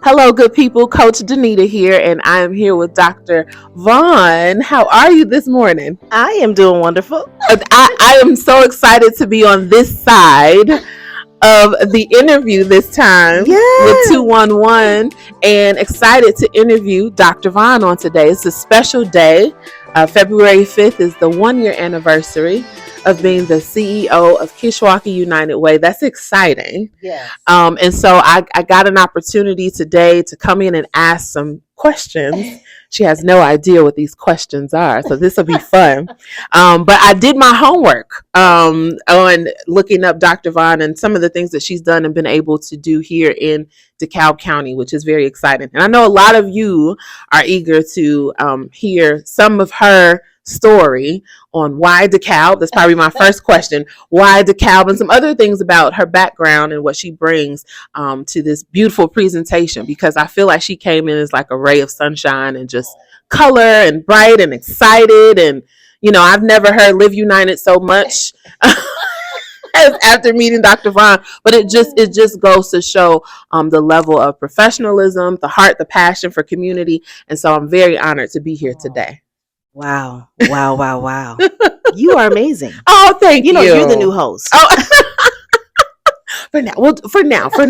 Hello, good people. Coach Danita here, and I am here with Dr. Vaughn. How are you this morning? I am doing wonderful. I am so excited to be on this side of the interview this time with Yeah. 211 and excited to interview Dr. Vaughn on today. It's a special day. February 5th is the 1 year anniversary of being the CEO of Kishwaukee United Way. That's exciting. Yes. And so I got an opportunity today to come in and ask some questions. She has no idea what these questions are, so this will be fun. But I did my homework on looking up Dr. Vaughn and some of the things that she's done and been able to do here in DeKalb County, which is very exciting. And I know a lot of you are eager to hear some of her story on why DeKalb. That's probably my first question. Why DeKalb, and some other things about her background and what she brings to this beautiful presentation, because I feel like she came in as like a ray of sunshine and just color and bright and excited. And, you know, I've never heard Live United so much as after meeting Dr. Vaughn, but it just goes to show the level of professionalism, the heart, the passion for community. And so I'm very honored to be here today. Wow. Wow. Wow. Wow. You are amazing. Oh, thank you. You're the new host. Oh. For now, for now. We're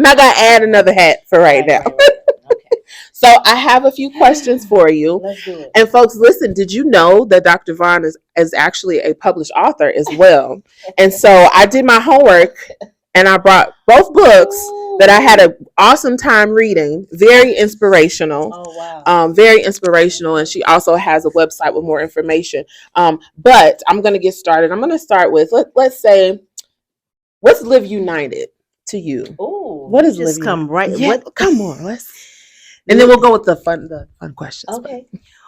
not gonna add another hat for right now. Okay. So I have a few questions for you. Let's do it. And folks, listen, did you know that Dr. Vaughn is actually a published author as well? And so I did my homework and I brought both books that I had an awesome time reading. Very inspirational. Oh, wow. Very inspirational. And she also has a website with more information. But I'm going to get started. I'm going to start with, let's say, what's Live United to you? Ooh, What is just Live come United? right? Yeah, What? come on, and then we'll go with the fun questions. Okay.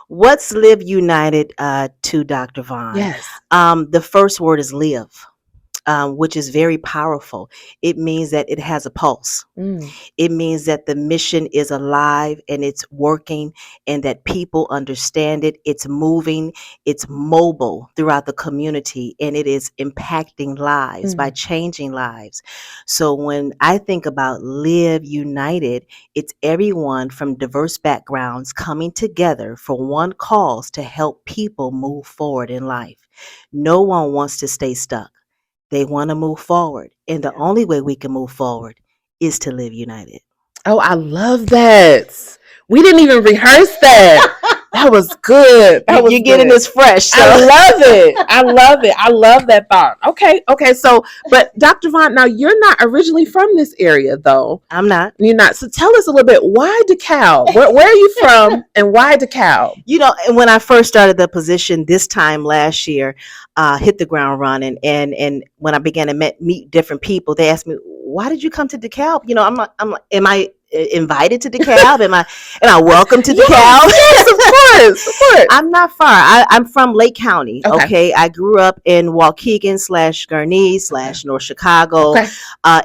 What's Live United to Dr. Vaughn? Yes. The first word is live. Which is very powerful. It means that it has a pulse. It means that the mission is alive and it's working and that people understand it. It's moving, it's mobile throughout the community, and it is impacting lives by changing lives. So when I think about Live United, it's everyone from diverse backgrounds coming together for one cause to help people move forward in life. No one wants to stay stuck. They want to move forward. And the only way we can move forward is to live united. Oh, I love that. We didn't even rehearse that. That was good. You're getting this fresh. So. I love it. I love that thought. Okay. So, but Dr. Vaughn, now you're not originally from this area, though. I'm not. You're not. So tell us a little bit. Why DeKalb? Where are you from, and why DeKalb? You know, when I first started the position this time last year, hit the ground running, and when I began to meet different people, they asked me, "Why did you come to DeKalb?" You know, I'm like, am I invited to DeKalb? Am I welcome to DeKalb? Yes, of course. I'm not far. I'm from Lake County. Okay. I grew up in Waukegan / Gurnee / North Chicago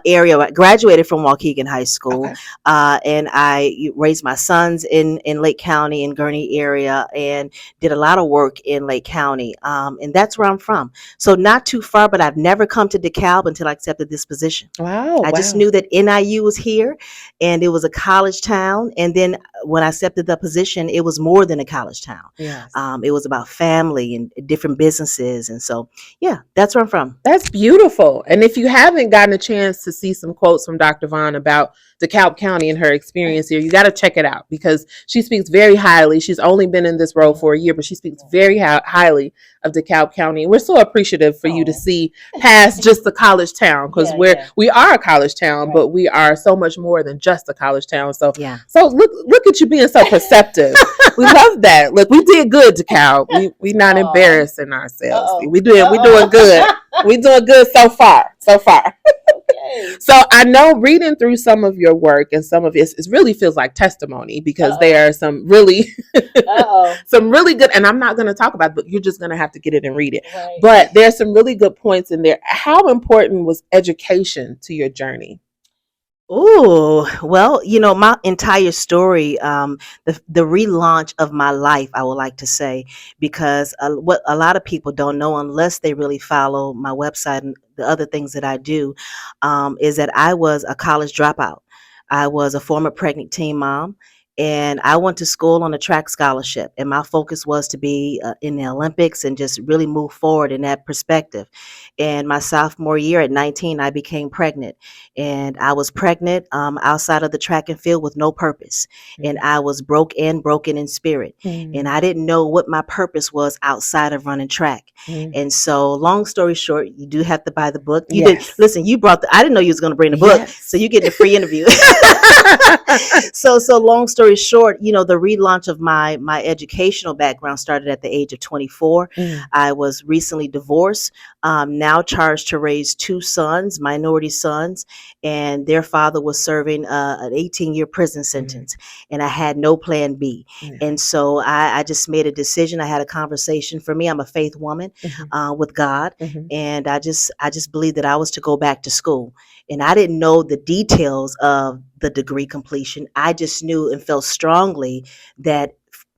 area. I graduated from Waukegan High School, and I raised my sons in Lake County and Gurnee area, and did a lot of work in Lake County. And that's where I'm from. So not too far, but I've never come to DeKalb until I accepted this position. Wow. I just knew that NIU was here, and it was a college town. And then when I accepted the position, it was more than a college town. Yes. It was about family and different businesses. And so, yeah, that's where I'm from. That's beautiful. And if you haven't gotten a chance to see some quotes from Dr. Vaughn about DeKalb County and her experience here, you got to check it out, because she speaks very highly. She's only been in this role for a year, but she speaks very highly of DeKalb County. And we're so appreciative for you to see past just the college town, because we are a college town, but we are so much more than just a college town. So look at you being so perceptive. We love that. Look, we did good, DeKalb. We not embarrassing ourselves. We doing good. We doing good so far. So I know, reading through some of your work and some of it really feels like testimony, because there are some really good, and I'm not going to talk about it, but you're just going to have to get it and read it. Right. But there's some really good points in there. How important was education to your journey? Oh, well, you know, my entire story, the relaunch of my life, I would like to say, because what a lot of people don't know, unless they really follow my website and the other things that I do, is that I was a college dropout. I was a former pregnant teen mom, and I went to school on a track scholarship. And my focus was to be in the Olympics and just really move forward in that perspective. And my sophomore year at 19, I became pregnant. And I was pregnant outside of the track and field with no purpose. And I was broken in spirit. And I didn't know what my purpose was outside of running track. And so, long story short, you do have to buy the book. You did listen. You brought I didn't know you was going to bring the book, so you get a free interview. So long story short, the relaunch of my educational background started at the age of 24. I was recently divorced, now charged to raise two sons, minority sons, and their father was serving an 18-year prison sentence, and I had no plan B. And so I just made a decision. I had a conversation. For me, I'm a faith woman with God, and I just believed that I was to go back to school. And I didn't know the details of the degree completion. I just knew and felt strongly that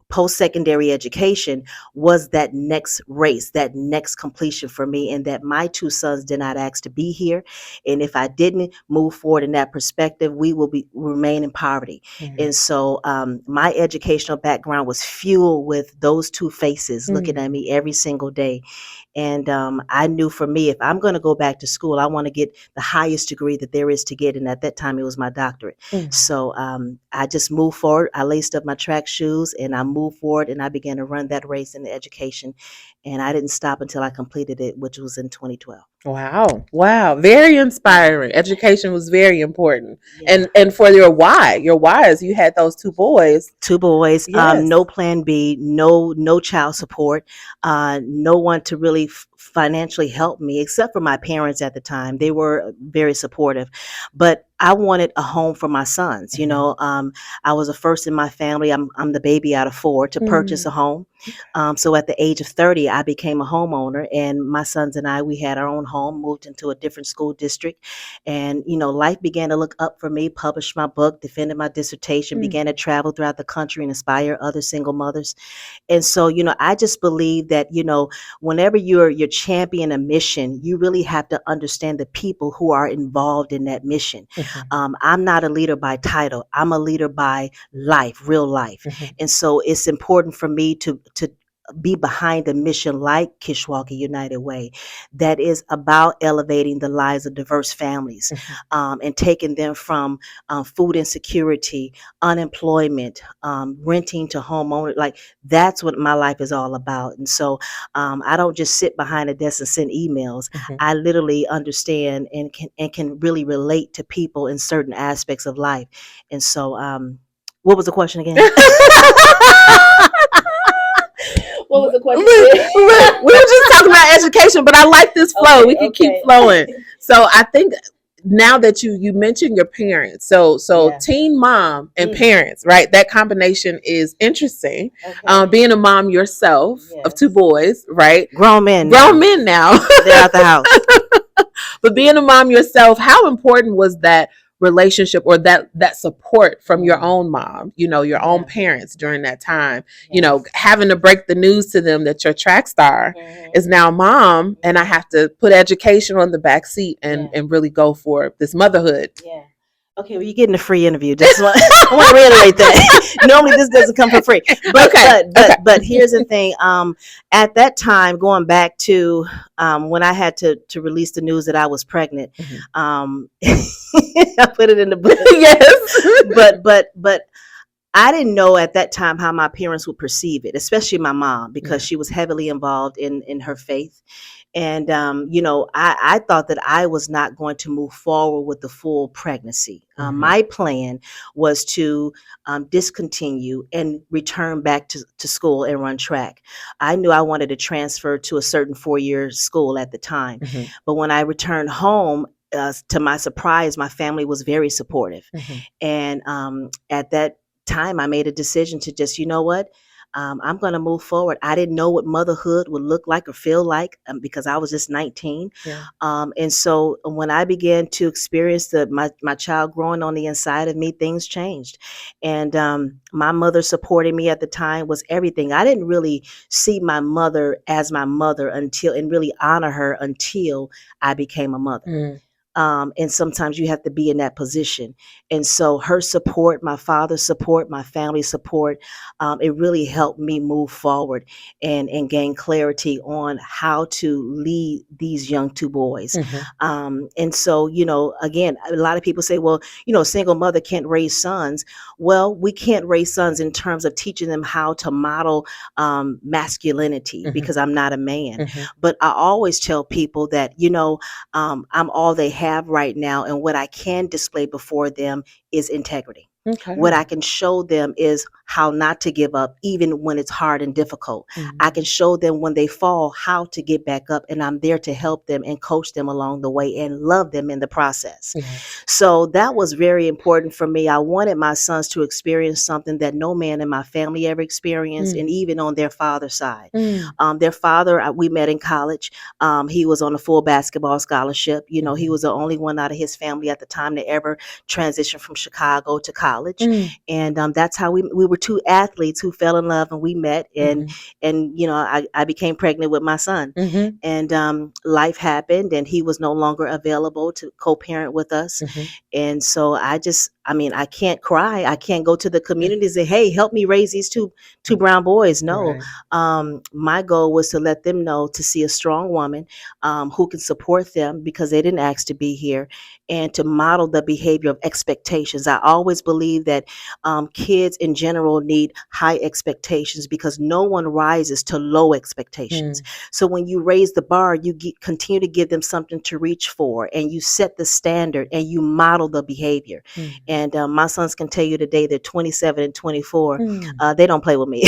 post-secondary education was that next race, that next completion for me, and that my two sons did not ask to be here. And if I didn't move forward in that perspective, we will remain in poverty. And so my educational background was fueled with those two faces looking at me every single day. And I knew for me, if I'm going to go back to school, I want to get the highest degree that there is to get. And at that time, it was my doctorate. So I just moved forward. I laced up my track shoes and I moved forward and I began to run that race in the education. And I didn't stop until I completed it, which was in 2012. Wow. Very inspiring. Education was very important. And for your why is you had those two boys. No plan B, no child support, no one to really financially help me except for my parents at the time. They were very supportive, but I wanted a home for my sons. I was the first in my family. I'm the baby out of four to purchase a home. So at the age of 30, I became a homeowner, and my sons and we had our own home, moved into a different school district. And, life began to look up for me, published my book, defended my dissertation, began to travel throughout the country and inspire other single mothers. And so, I just believe that, whenever you're championing a mission, you really have to understand the people who are involved in that mission. I'm not a leader by title. I'm a leader by life, real life. And so it's important for me to be behind a mission like Kishwaukee United Way that is about elevating the lives of diverse families and taking them from food insecurity, unemployment, renting to homeowner. Like, that's what my life is all about. And so I don't just sit behind a desk and send emails. I literally understand and can really relate to people in certain aspects of life. And so what was the question again? What was the question? We were just talking about education, but I like this flow. Okay, we can keep flowing. So I think now that you mentioned your parents, so teen mom and parents, right? That combination is interesting. Being a mom yourself of two boys, right? Grown men now. They're out the house. But being a mom yourself, how important was that relationship or that support from your own mom, your own parents during that time, having to break the news to them that your track star is now mom and I have to put education on the back seat and really go for this motherhood. Okay, well, you're getting a free interview. I want to reiterate that. Normally, this doesn't come for free. But here's the thing. At that time, going back to when I had to release the news that I was pregnant, I put it in the book. Yes. But I didn't know at that time how my parents would perceive it, especially my mom, because she was heavily involved in her faith. And, I thought that I was not going to move forward with the full pregnancy. My plan was to discontinue and return back to school and run track. I knew I wanted to transfer to a certain 4-year school at the time. But when I returned home, to my surprise, my family was very supportive. And at that time, I made a decision to just, I'm going to move forward. I didn't know what motherhood would look like or feel like because I was just 19. And so when I began to experience my child growing on the inside of me, things changed. And my mother supporting me at the time was everything. I didn't really see my mother as my mother and really honor her until I became a mother. And sometimes you have to be in that position. And so her support, my father's support, my family's support, it really helped me move forward and gain clarity on how to lead these young two boys. And so, again, a lot of people say, well, a single mother can't raise sons. Well, we can't raise sons in terms of teaching them how to model masculinity, because I'm not a man. But I always tell people that, I'm all they have right now. And what I can display before them is integrity. Okay. What I can show them is how not to give up, even when it's hard and difficult. I can show them when they fall how to get back up, and I'm there to help them and coach them along the way and love them in the process. So that was very important for me. I wanted my sons to experience something that no man in my family ever experienced, and even on their father's side. Their father, we met in college. He was on a full basketball scholarship. He was the only one out of his family at the time to ever transition from Chicago to college. And that's how we were two athletes who fell in love, and we met, and I became pregnant with my son. And life happened, and he was no longer available to co-parent with us. And so I can't cry. I can't go to the community and say, hey, help me raise these two brown boys. No. My goal was to let them know, to see a strong woman who can support them, because they didn't ask to be here, and to model the behavior of expectations. I always believe that kids in general need high expectations, because no one rises to low expectations. So when you raise the bar, you continue to give them something to reach for, and you set the standard, and you model the behavior. And my sons can tell you today, they're 27 and 24. They don't play with me.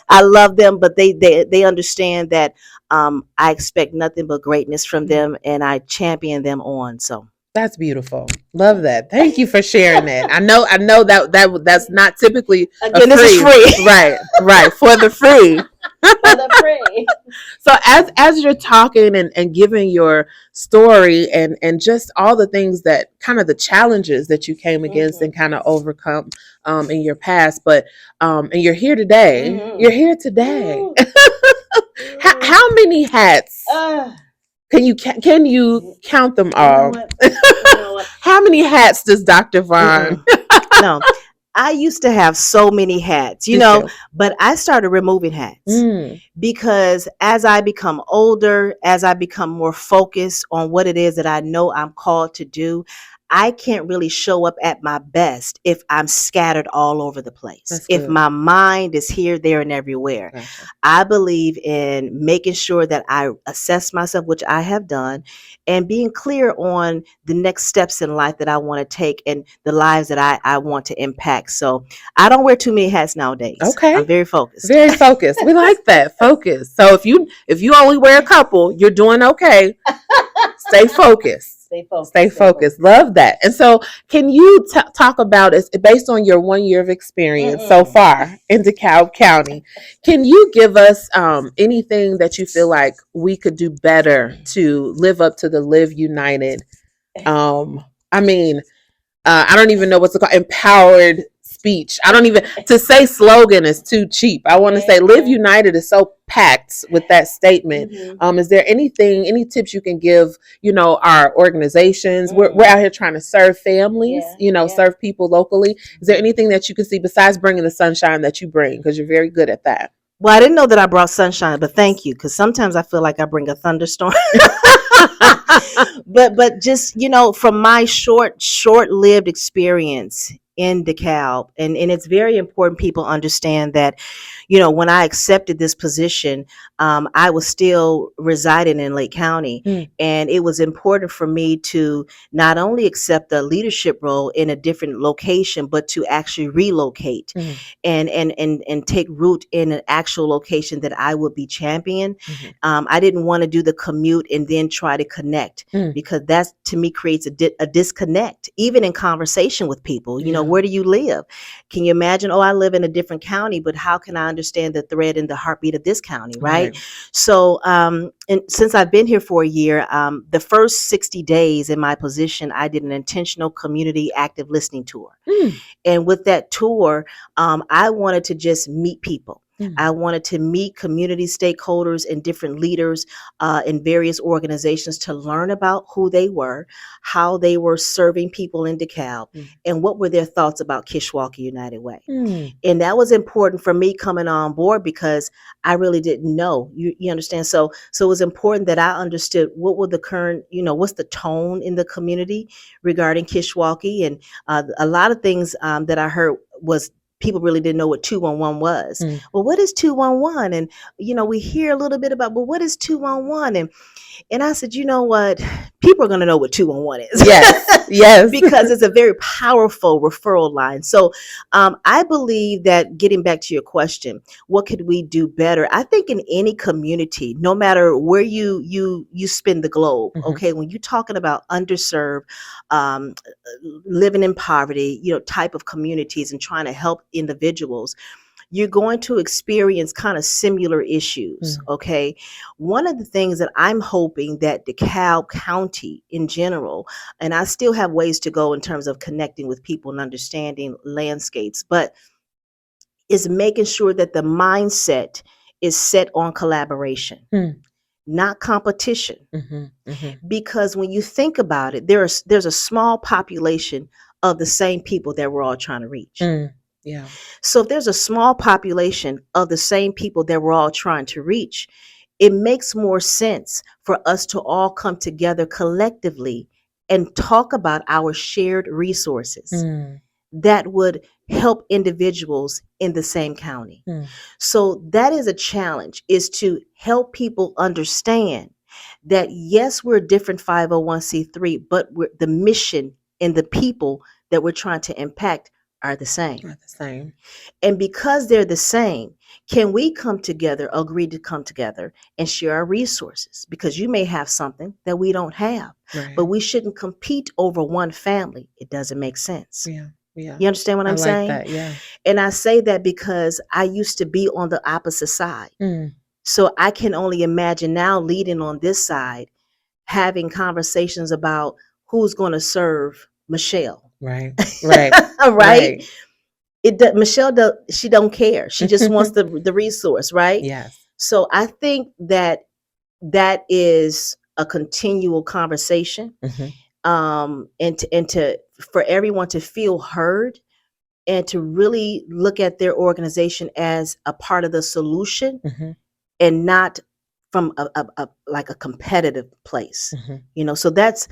I love them, but they understand that I expect nothing but greatness from them, and I champion them on. So that's beautiful. Love that. Thank you for sharing that. I know that's not typically again. This is free, right for the free. So as you're talking and giving your story and just all the things that kind of the challenges that you came against and kind of overcome in your past, but and you're here today. You're here today. How many hats? Can you count them all? How many hats does Dr. Vaughn? No. I used to have so many hats, but I started removing hats because as I become older, as I become more focused on what it is that I know I'm called to do, I can't really show up at my best if I'm scattered all over the place. If my mind is here, there, and everywhere. I believe in making sure that I assess myself, which I have done, and being clear on the next steps in life that I want to take and the lives that I want to impact. So I don't wear too many hats nowadays. Okay. I'm very focused. Very focused. We like that. Focus. So if you only wear a couple, you're doing okay. Stay focused. Stay focused. Love that. And so can you talk about it based on your 1 year of experience so far in DeKalb County? Can you give us anything that you feel like we could do better to live up to the Live United? I don't even know what's called, empowered speech. I don't even, to say slogan is too cheap. I want to say Live United is so packed with that statement. Is there any tips you can give, our organizations? We're out here trying to serve families, serve people locally. Is there anything that you can see besides bringing the sunshine that you bring? Because you're very good at that. Well, I didn't know that I brought sunshine, but thank you. Because sometimes I feel like I bring a thunderstorm. but just, from my short-lived experience in DeKalb, and it's very important people understand that, when I accepted this position, I was still residing in Lake County, and it was important for me to not only accept a leadership role in a different location, but to actually relocate and take root in an actual location that I would be champion. I didn't want to do the commute and then try to connect, because that to me creates a disconnect, even in conversation with people. Where do you live? Can you imagine? Oh, I live in a different county, but how can I understand the thread and the heartbeat of this county, right? So, and since I've been here for a year, the first 60 days in my position, I did an intentional community active listening tour. And with that tour, I wanted to just meet people. I wanted to meet community stakeholders and different leaders in various organizations to learn about who they were, how they were serving people in DeKalb, and what were their thoughts about Kishwaukee United Way. And that was important for me coming on board because I really didn't know. You understand? So it was important that I understood what were the current, what's the tone in the community regarding Kishwaukee. And a lot of things that I heard was people really didn't know what 211 was. Well, what is 211? And, we hear a little bit about, well, what is 211? And I said, you know what? People are going to know what 211 is. Yes. Because it's a very powerful referral line. So I believe that, getting back to your question, what could we do better? I think in any community, no matter where you spin the globe, okay, when you're talking about underserved, living in poverty, type of communities and trying to help individuals, you're going to experience kind of similar issues, okay? One of the things that I'm hoping that DeKalb County in general, and I still have ways to go in terms of connecting with people and understanding landscapes, but is making sure that the mindset is set on collaboration, not competition. Because when you think about it, there's a small population of the same people that we're all trying to reach. Yeah. So if there's a small population of the same people that we're all trying to reach, it makes more sense for us to all come together collectively and talk about our shared resources that would help individuals in the same county. So that is a challenge, is to help people understand that, yes, we're a different 501c3, but the mission and the people that we're trying to impact are the same. And because they're the same, can we come together, agree to come together and share our resources? Because you may have something that we don't have, but we shouldn't compete over one family. It doesn't make sense. You understand what I'm saying? That, yeah. And I say that because I used to be on the opposite side. So I can only imagine now leading on this side, having conversations about who's going to serve Michelle. Right. Michelle, she don't care. She just wants the resource, right? Yes. So I think that is a continual conversation, and for everyone to feel heard and to really look at their organization as a part of the solution and not from a like a competitive place. So that's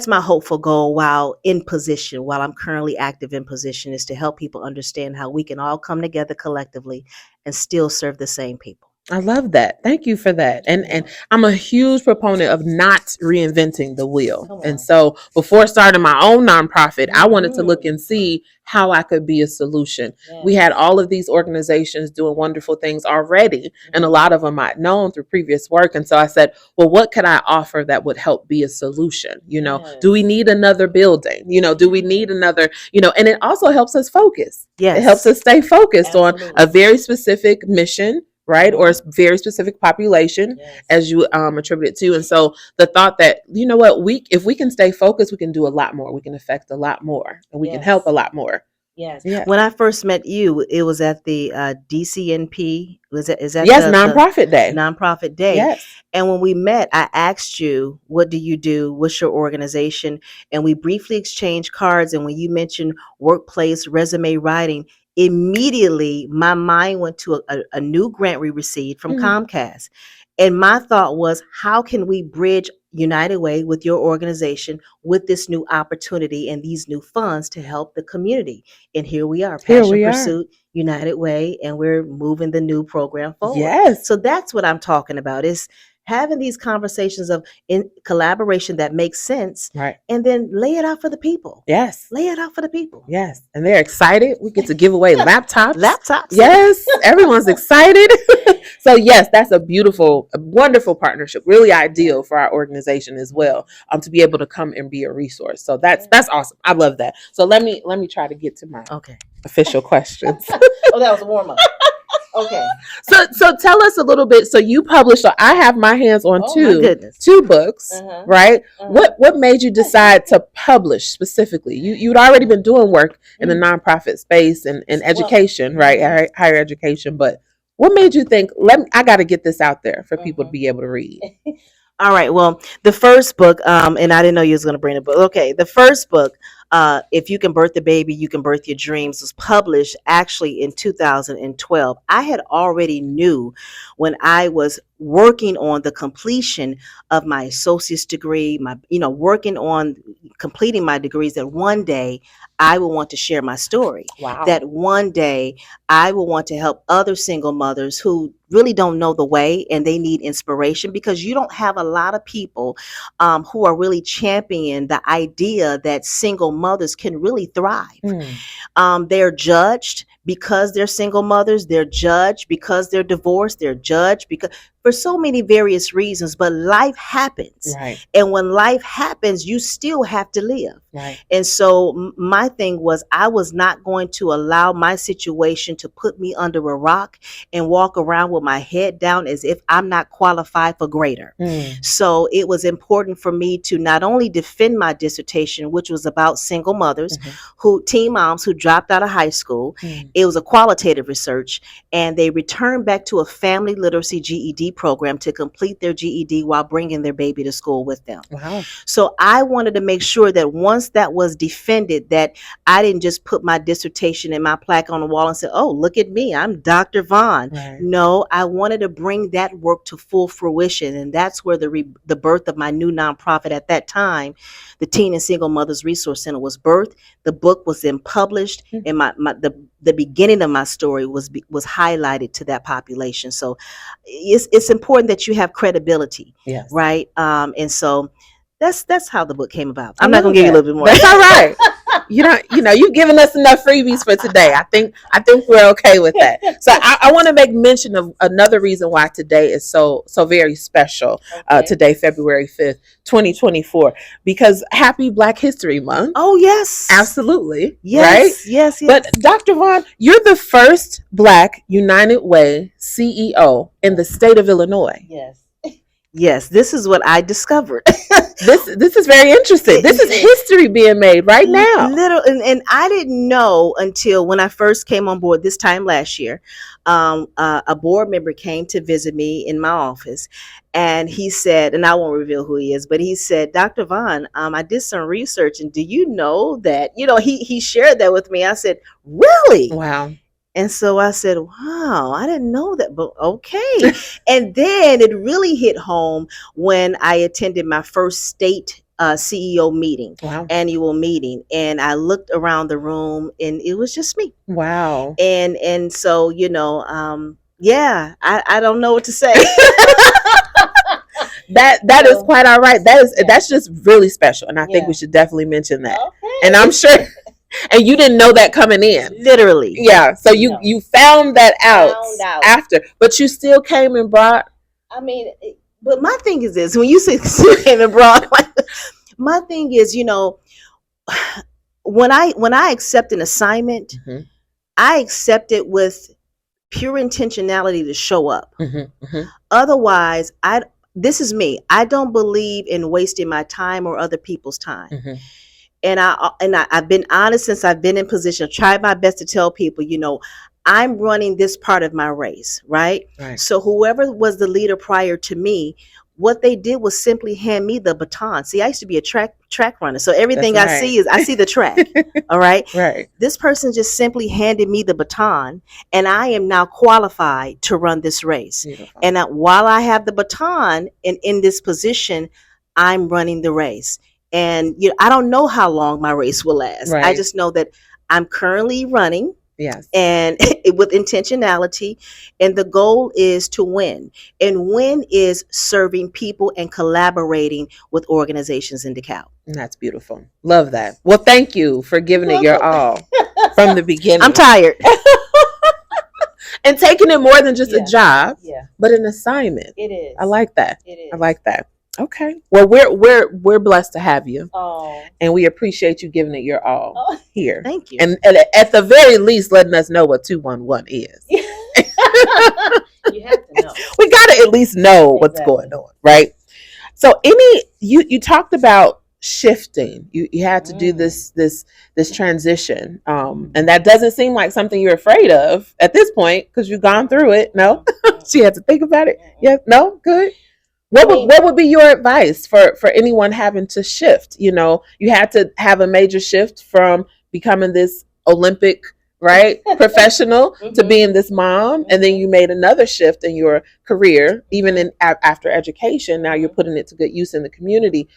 my hopeful goal while I'm currently active in position, is to help people understand how we can all come together collectively and still serve the same people. I love that. Thank you for that. And I'm a huge proponent of not reinventing the wheel. And so before starting my own nonprofit, I wanted to look and see how I could be a solution. We had all of these organizations doing wonderful things already, and a lot of them I'd known through previous work. And so I said, well, what could I offer that would help be a solution? Do we need another building? Do we need another, and it also helps us focus. It helps us stay focused on a very specific mission, right? Or a very specific population, as you attribute it to. And so the thought that, if we can stay focused, we can do a lot more. We can affect a lot more, and we can help a lot more. Yes. When I first met you, it was at the DCNP. Is that Nonprofit Day? Nonprofit Day. Yes. And when we met, I asked you, what do you do? What's your organization? And we briefly exchanged cards. And when you mentioned workplace resume writing, immediately my mind went to a new grant we received from Comcast. And my thought was, how can we bridge United Way with your organization with this new opportunity and these new funds to help the community? And here we are, Passion Pursuit, United Way, and we're moving the new program forward. Yes. So that's what I'm talking about, is having these conversations of in collaboration that makes sense, right? And then lay it out for the people. Yes. Lay it out for the people. Yes. And they're excited. We get to give away laptops. Laptops. Yes. Everyone's excited. So yes, that's a wonderful partnership. Really ideal for our organization as well, to be able to come and be a resource. So that's awesome. I love that. So let me try to get to my official questions. Oh, that was a warm up. Okay. So tell us a little bit. So you published. So I have my hands on two books, right? What made you decide to publish specifically? You'd already been doing work in the nonprofit space and education, right? Higher education, but What made you think, I got to get this out there for people to be able to read? All right. Well, the first book, and I didn't know you was going to bring a book. Okay, the first book, "If You Can Birth the Baby, You Can Birth Your Dreams," was published actually in 2012. I had already knew when I was working on the completion of my associate's degree, working on completing my degrees, that one day I will want to share my story. Wow. That one day I will want to help other single mothers who really don't know the way and they need inspiration, because you don't have a lot of people who are really championing the idea that single mothers can really thrive. They're judged because they're single mothers. They're judged because they're divorced. They're judged because for so many various reasons, but life happens. Right. And when life happens, you still have to live. Right. And so my thing was, I was not going to allow my situation to put me under a rock and walk around with my head down as if I'm not qualified for greater. So it was important for me to not only defend my dissertation, which was about single mothers, teen moms who dropped out of high school. It was a qualitative research, and they returned back to a family literacy GED program to complete their GED while bringing their baby to school with them. Wow. So I wanted to make sure that once that was defended, that I didn't just put my dissertation and my plaque on the wall and say, "Oh, look at me, I'm Dr. Vaughn." Right. No, I wanted to bring that work to full fruition, and that's where the birth of my new nonprofit at that time, the Teen and Single Mothers Resource Center, was birthed. The book was then published, and the beginning of my story was highlighted to that population. So it's important that you have credibility. Yes. Right. And so that's how the book came about. I'm not gonna give you a little bit more. That's all right. You've given us enough freebies for today. I think we're okay with that. So I want to make mention of another reason why today is so very special. Okay. Today, February 5th, 2024, because happy Black History Month. Oh yes, absolutely. Yes, right. Yes. But Dr. Vaughn, you're the first Black United Way CEO in the state of Illinois. Yes, this is what I discovered. This is very interesting. This is history being made right now. And I didn't know until when I first came on board this time last year. A board member came to visit me in my office, and he said, and I won't reveal who he is, but he said, "Dr. Vaughn, I did some research, and do you know that?" He shared that with me. I said, "Really?" Wow. And so I said, "Wow, I didn't know that, but okay." And then it really hit home when I attended my first state CEO meeting, annual meeting, and I looked around the room, and it was just me. Wow. And so I don't know what to say. That is quite all right. That's just really special, and I think we should definitely mention that. Okay. And I'm sure. And you didn't know that coming in. Literally. Yeah. So you found that out after, but you still came and brought. But my thing is this: when you say still came and brought, my thing is, when I accept an assignment, I accept it with pure intentionality to show up. Otherwise, this is me. I don't believe in wasting my time or other people's time. And I've been honest since I've been in position. I tried my best to tell people, I'm running this part of my race, right? So whoever was the leader prior to me, what they did was simply hand me the baton. See, I used to be a track runner. So everything I see the track. All right. Right. This person just simply handed me the baton, and I am now qualified to run this race. Beautiful. And while I have the baton and in this position, I'm running the race. And I don't know how long my race will last. I just know that I'm currently running. Yes. And with intentionality. And the goal is to win. And win is serving people and collaborating with organizations in DeKalb. And that's beautiful. Love that. Well, thank you for giving it your all from the beginning. I'm tired. And taking it more than just a job, but an assignment. It is. I like that. It is. I like that. Okay. Well, we're blessed to have you. Oh. And we appreciate you giving it your all here. Thank you. And at the very least, letting us know what 211 is. You have to know. We got to at least know what's going on, right? So you talked about shifting. You had to do this transition, and that doesn't seem like something you're afraid of at this point because you've gone through it. No, she had to think about it. Yes, no, good. What would be your advice for anyone having to shift? You know, you had to have a major shift from becoming this Olympic, right, professional to being this mom, and then you made another shift in your career, even in after education. Now you're putting it to good use in the community.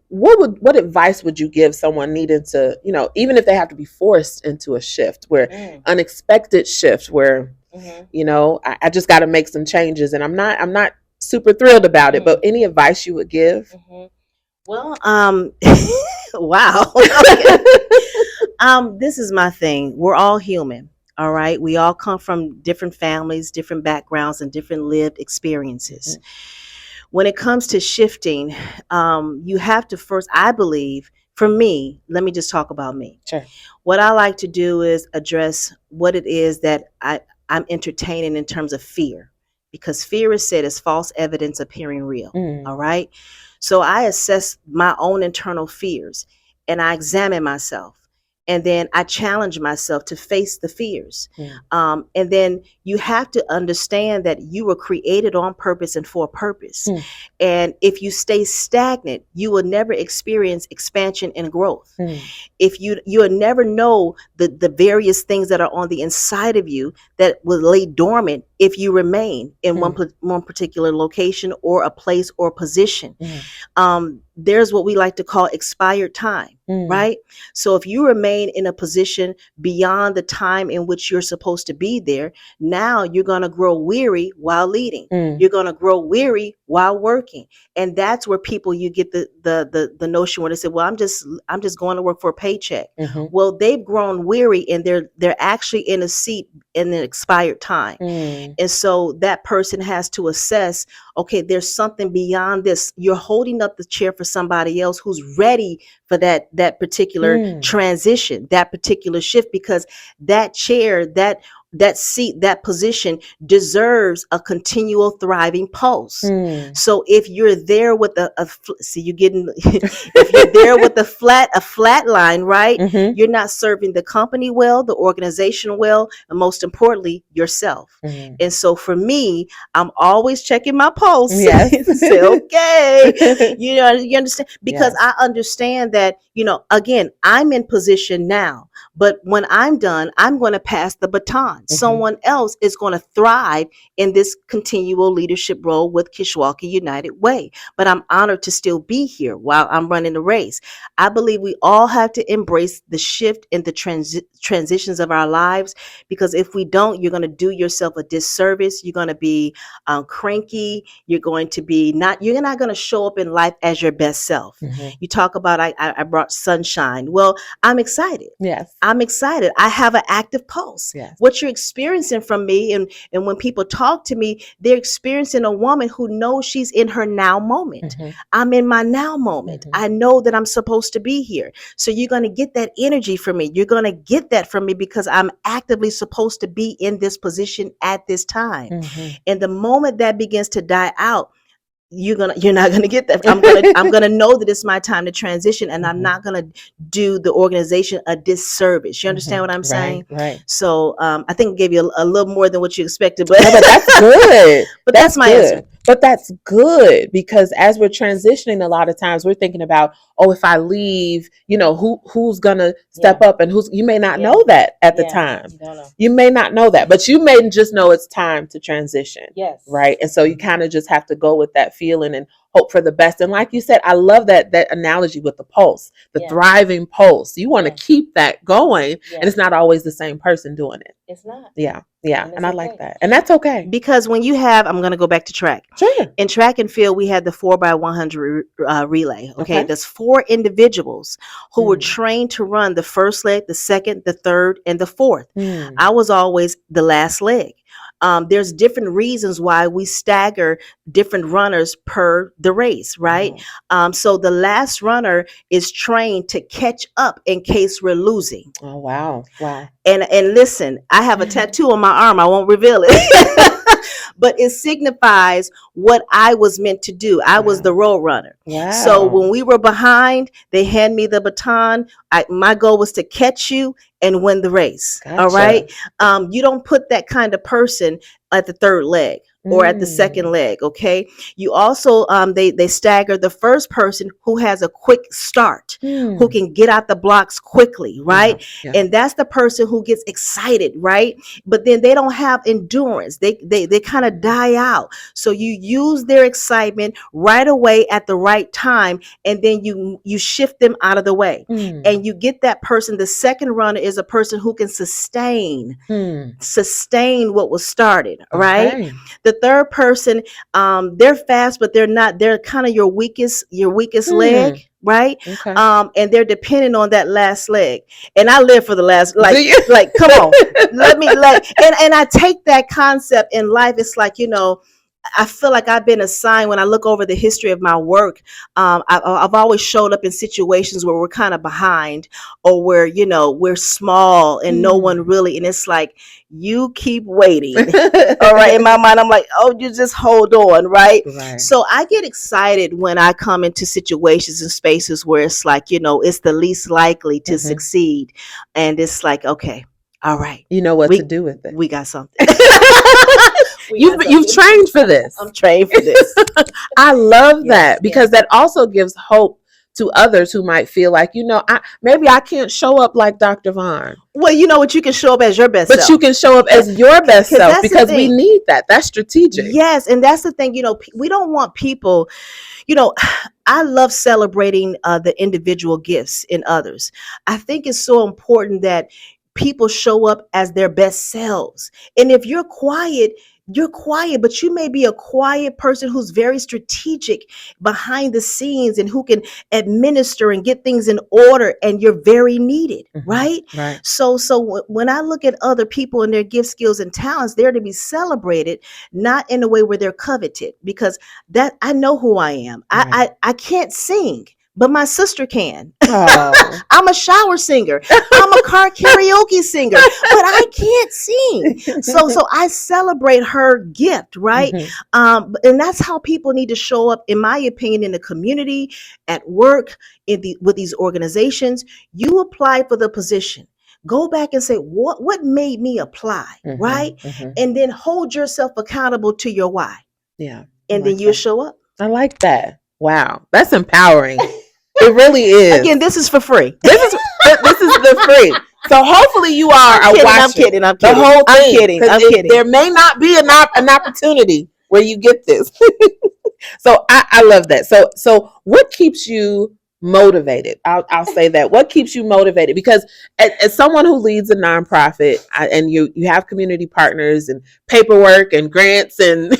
What advice would you give someone needing to, you know, even if they have to be forced into a shift, where unexpected shift, where you know, I just got to make some changes, and I'm not super thrilled about it, but any advice you would give? Well, wow. This is my thing. We're all human. All right. We all come from different families, different backgrounds, and different lived experiences. When it comes to shifting, you have to first, I believe, for me, let me just talk about me. Sure. What I like to do is address what it is that I'm entertaining in terms of fear, because fear is said as false evidence appearing real. All right. So I assess my own internal fears and I examine myself. And then I challenge myself to face the fears. And then you have to understand that you were created on purpose and for a purpose. And if you stay stagnant, you will never experience expansion and growth. If you'll never know the various things that are on the inside of you that will lay dormant if you remain in one particular location or a place or position. There's what we like to call expired time, right? So if you remain in a position beyond the time in which you're supposed to be there, now you're going to grow weary while leading. You're going to grow weary while working. And that's where people, you get the notion where they say, well, I'm just going to work for a paycheck. Well, they've grown weary and they're actually in a seat in an expired time. And so that person has to assess, okay, there's something beyond this. You're holding up the chair for somebody else who's ready for that particular transition, that particular shift, because that chair, that seat, that position deserves a continual thriving pulse. So if you're there with if you're there with a flat line, right? You're not serving the company well, the organization well, and most importantly, yourself. And so for me, I'm always checking my pulse. Yes. Say, okay, you understand? Because I understand that, again, I'm in position now, but when I'm done, I'm going to pass the baton. Someone else is going to thrive in this continual leadership role with Kishwaukee United Way. But I'm honored to still be here while I'm running the race. I believe we all have to embrace the shift in the transitions of our lives, because if we don't, you're going to do yourself a disservice. You're going to be cranky. You're not going to show up in life as your best self. You talk about, I brought sunshine. Well, I'm excited. Yes. I'm excited. I have an active pulse. Yes. What you're experiencing from me, and when people talk to me, they're experiencing a woman who knows she's in her now moment. I'm in my now moment. I know that I'm supposed to be here. So you're going to get that energy from me. You're going to get that from me because I'm actively supposed to be in this position at this time. And the moment that begins to die out, you're not gonna get that. I'm gonna know that it's my time to transition, and I'm not gonna do the organization a disservice. You understand what I'm saying? Right. So I think I gave you a little more than what you expected, but, No, but that's good. But that's my answer. But that's good, because as we're transitioning, a lot of times we're thinking about, oh, if I leave, who's gonna step up, and you may not know that at the time. You may not know that, but you may just know it's time to transition. Yes. Right. And so you kind of just have to go with that feeling and hope for the best. And like you said, I love that analogy with the pulse, the thriving pulse. You want to keep that going, and it's not always the same person doing it. It's not. Yeah. And I like that. And that's okay. Because when you have, I'm going to go back to track. Sure. In track and field, we had the 4x100 relay. Okay. There's 4 individuals who were trained to run the first leg, the second, the third, and the fourth. I was always the last leg. There's different reasons why we stagger different runners per the race, right? So the last runner is trained to catch up in case we're losing. Oh, wow. And listen, I have a tattoo on my arm. I won't reveal it. but it signifies what I was meant to do. I was the road runner. Wow. So when we were behind, they hand me the baton. My goal was to catch you and win the race. Gotcha. All right. You don't put that kind of person at the third leg or at the second leg. Okay. You also, they stagger the first person who has a quick start, who can get out the blocks quickly. Right. Yeah. And that's the person who gets excited. Right. But then they don't have endurance. They kind of die out. So you use their excitement right away at the right time. And then you shift them out of the way and you get that person. The second runner is a person who can sustain what was started. Right. Okay. The third person, they're fast, but they're kind of your weakest leg. Right. Okay. And they're dependent on that last leg. And I live for the last, like, come on, and I take that concept in life. It's like, I feel like I've been assigned, when I look over the history of my work, I've always showed up in situations where we're kind of behind, or where, we're small and no one really, and it's like, you keep waiting. All right. In my mind, I'm like, oh, you just hold on. Right. So I get excited when I come into situations and spaces where it's like, it's the least likely to succeed. And it's like, okay, all right. You know what to do with it. We got something. You've trained for this. I'm trained for this. I love that, because that also gives hope to others who might feel like, maybe I can't show up like Dr. Vaughn. Well, you know what? You can show up as your best self. But you can show up as your best self, because we need that. That's strategic. Yes. And that's the thing, we don't want people, I love celebrating the individual gifts in others. I think it's so important that people show up as their best selves. And if you're quiet, but you may be a quiet person who's very strategic behind the scenes and who can administer and get things in order, and you're very needed. Right. So when I look at other people and their gifts, skills, and talents, they're to be celebrated, not in a way where they're coveted, because that I know who I am. I can't sing, but my sister can. Oh. I'm a shower singer. I'm a car karaoke singer, but I can't sing. So I celebrate her gift, right? And that's how people need to show up, in my opinion, in the community, at work, with these organizations. You apply for the position. Go back and say, what made me apply, right? And then hold yourself accountable to your why. Yeah. And then you'll show up. I like that. Wow. That's empowering. It really is. Again, this is for free. This is the free. So hopefully you are watching. I'm kidding. The whole thing. I'm kidding. There may not be an opportunity where you get this. So I love that. So what keeps you motivated? I'll say that. What keeps you motivated? Because as someone who leads a nonprofit, and you have community partners and paperwork and grants and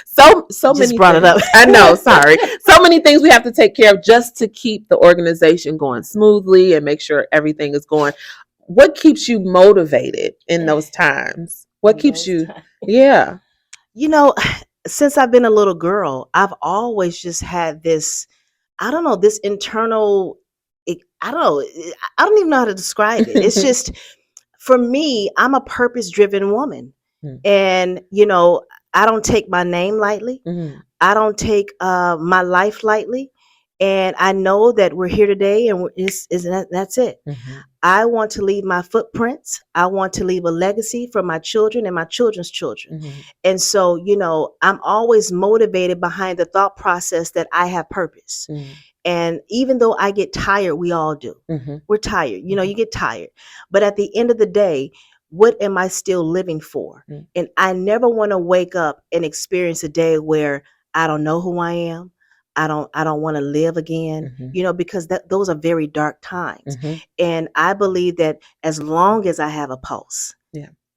so just many brought things. It up. I know, sorry. So many things we have to take care of just to keep the organization going smoothly and make sure everything is going. What keeps you motivated in those times? What keeps you? Yeah. Since I've been a little girl, I've always just had this, I don't know, this internal, I don't even know how to describe it. It's just, for me, I'm a purpose-driven woman. And, I don't take my name lightly. I don't take my life lightly. And I know that we're here today, and that's it. I want to leave my footprints. I want to leave a legacy for my children and my children's children. And so, I'm always motivated behind the thought process that I have purpose. And even though I get tired, we all do. We're tired. You get tired. But at the end of the day, what am I still living for? And I never want to wake up and experience a day where I don't know who I am. I don't want to live again, because those are very dark times. And I believe that as long as I have a pulse,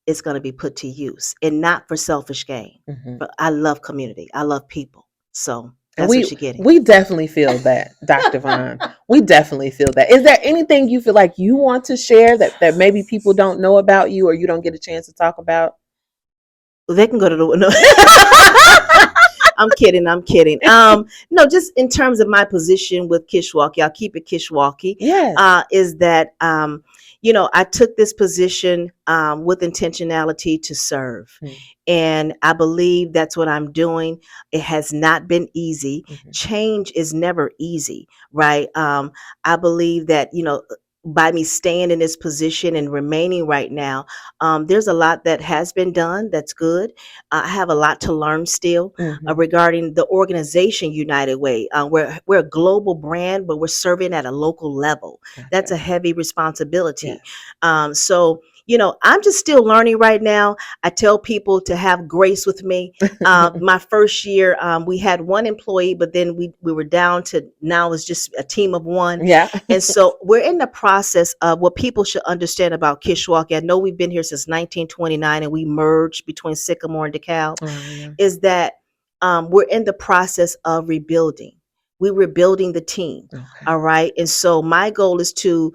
it's going to be put to use, and not for selfish gain. But I love community. I love people. So that's what you're getting. We definitely feel that, Dr. Vaughn. We definitely feel that. Is there anything you feel like you want to share that maybe people don't know about you, or you don't get a chance to talk about? They can go to the I'm kidding. I'm kidding. No, just in terms of my position with Kishwaukee, I'll keep it Kishwaukee. Yes. Is that I took this position with intentionality to serve. And I believe that's what I'm doing. It has not been easy. Change is never easy, right? I believe that, by me staying in this position and remaining right now, there's a lot that has been done that's good. I have a lot to learn still regarding the organization United Way. We're a global brand, but we're serving at a local level. That's a heavy responsibility. So, I'm just still learning right now. I tell people to have grace with me. My first year, we had one employee, but then we were down to now it's just a team of one. Yeah. And so we're in the process of what people should understand about Kishwaukee. I know we've been here since 1929 and we merged between Sycamore and DeKalb, is that we're in the process of rebuilding. We're rebuilding the team. All right. And so my goal is to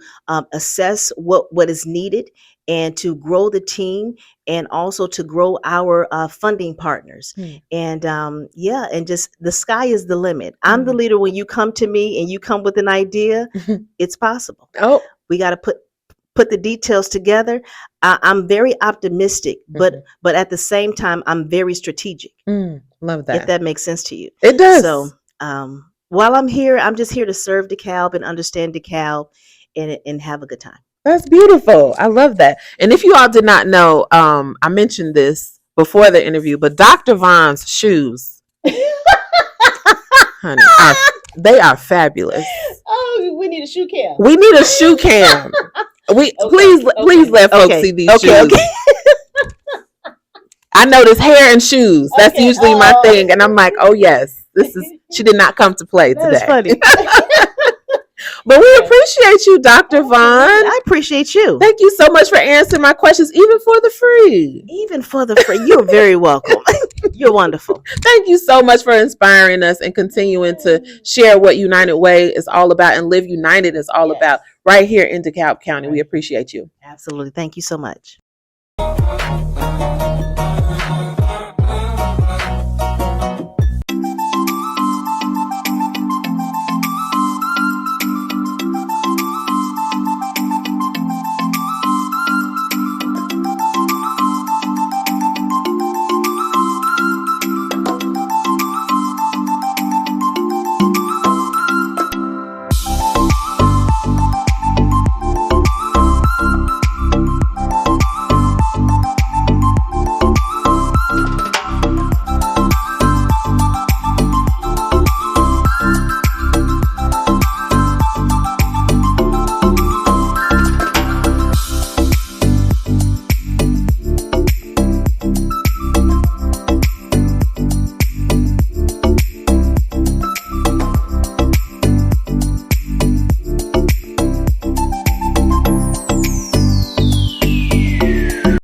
assess what is needed and to grow the team and also to grow our funding partners. And and just the sky is the limit. I'm the leader. When you come to me and you come with an idea, it's possible. We got to put the details together. I'm very optimistic, but at the same time, I'm very strategic. Love that. If that makes sense to you. It does. So while I'm here, I'm just here to serve DeKalb and understand DeKalb and have a good time. That's beautiful. I love that. And if you all did not know, I mentioned this before the interview, but Dr. Vaughn's shoes, honey, they are fabulous. Oh, we need a shoe cam. We need a shoe cam. Please let folks see these shoes. Okay. I notice hair and shoes. That's usually my thing, and I'm like, oh yes, she did not come to play today. That's funny. But we appreciate you, Dr. Vaughn. I appreciate you. Thank you so much for answering my questions, even for the free. You're very welcome. You're wonderful. Thank you so much for inspiring us and continuing to share what United Way is all about and Live United is all about right here in DeKalb County. We appreciate you. Absolutely. Thank you so much.